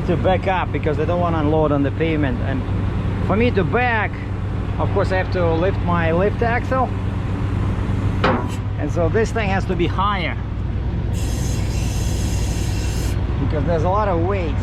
to back up because they don't want to unload on the pavement. And for me to back, of course I have to lift my lift axle, and so this thing has to be higher because there's a lot of weight.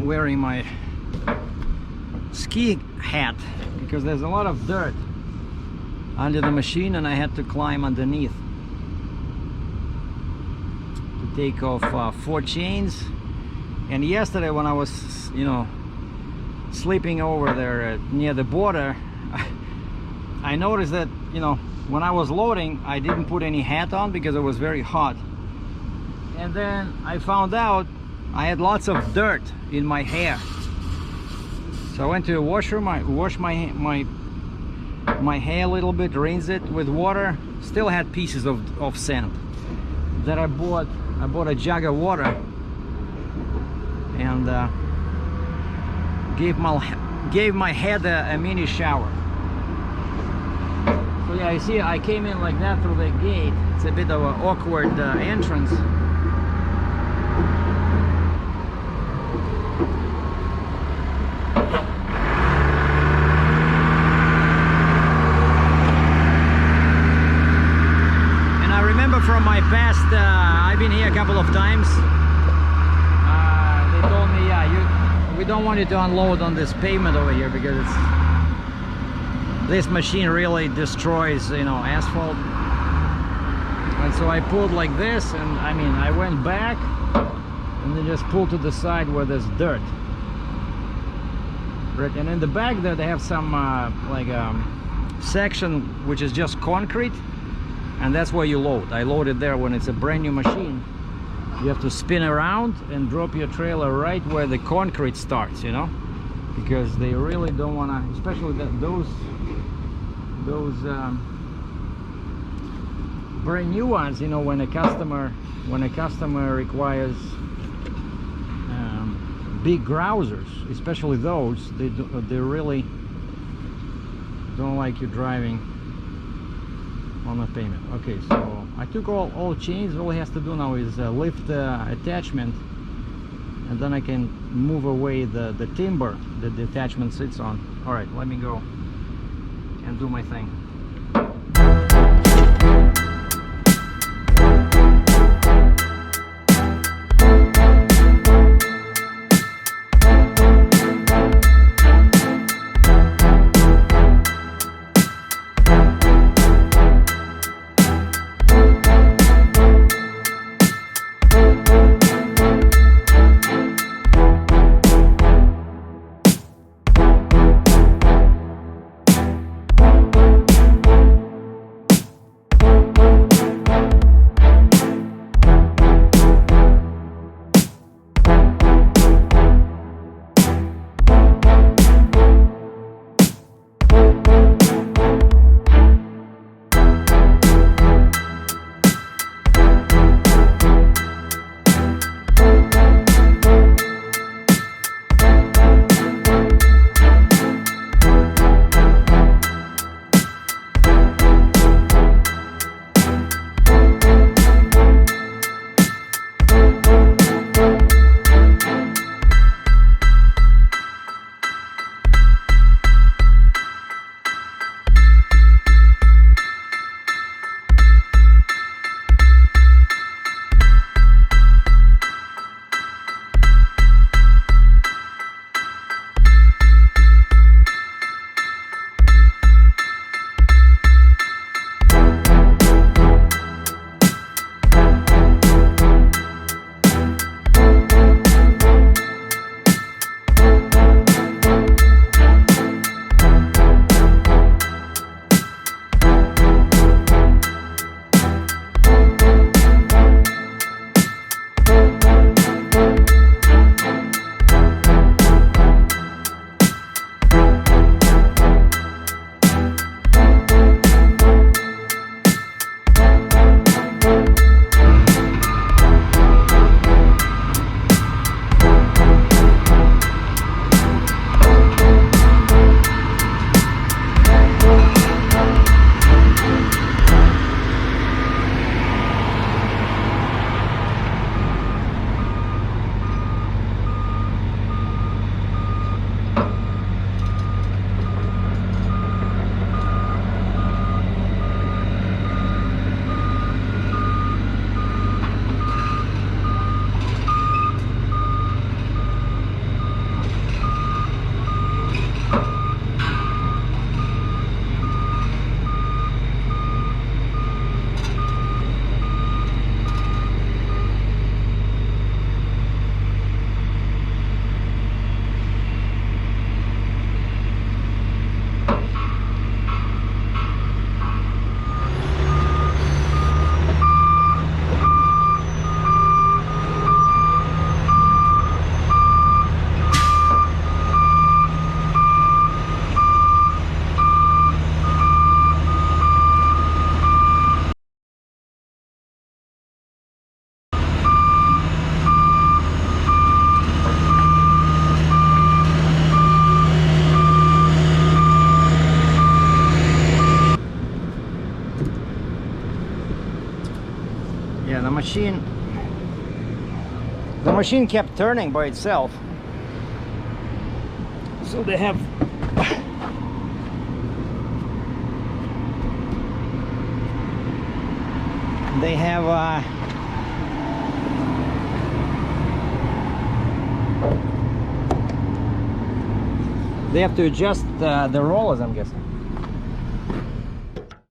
Wearing my ski hat because there's a lot of dirt under the machine and I had to climb underneath to take off 4 chains. And yesterday when I was, you know, sleeping over there near the border, I noticed that, you know, when I was loading I didn't put any hat on because it was very hot, and then I found out I had lots of dirt in my hair. So I went to a washroom, I washed my hair a little bit, rinsed it with water, still had pieces of sand. Then I bought a jug of water and gave my head a mini shower. So yeah, you see I came in like that through the gate. It's a bit of an awkward entrance. From my past, I've been here a couple of times. They told me, yeah, we don't want you to unload on this pavement over here because this machine really destroys, you know, asphalt. And so I pulled like this, and I mean, I went back and then just pulled to the side where there's dirt. Right, and in the back there they have some section which is just concrete. And that's where you load. I loaded there when it's a brand new machine. You have to spin around and drop your trailer right where the concrete starts, you know, because they really don't want to, especially those brand new ones, you know, when a customer requires big grousers, especially those, they really don't like you driving on the pavement. Okay, so I took all chains. All he has to do now is lift the attachment, and then I can move away the timber that the attachment sits on. All right, let me go and do my thing. Yeah, the machine kept turning by itself. So they have they have to adjust the rollers, I'm guessing.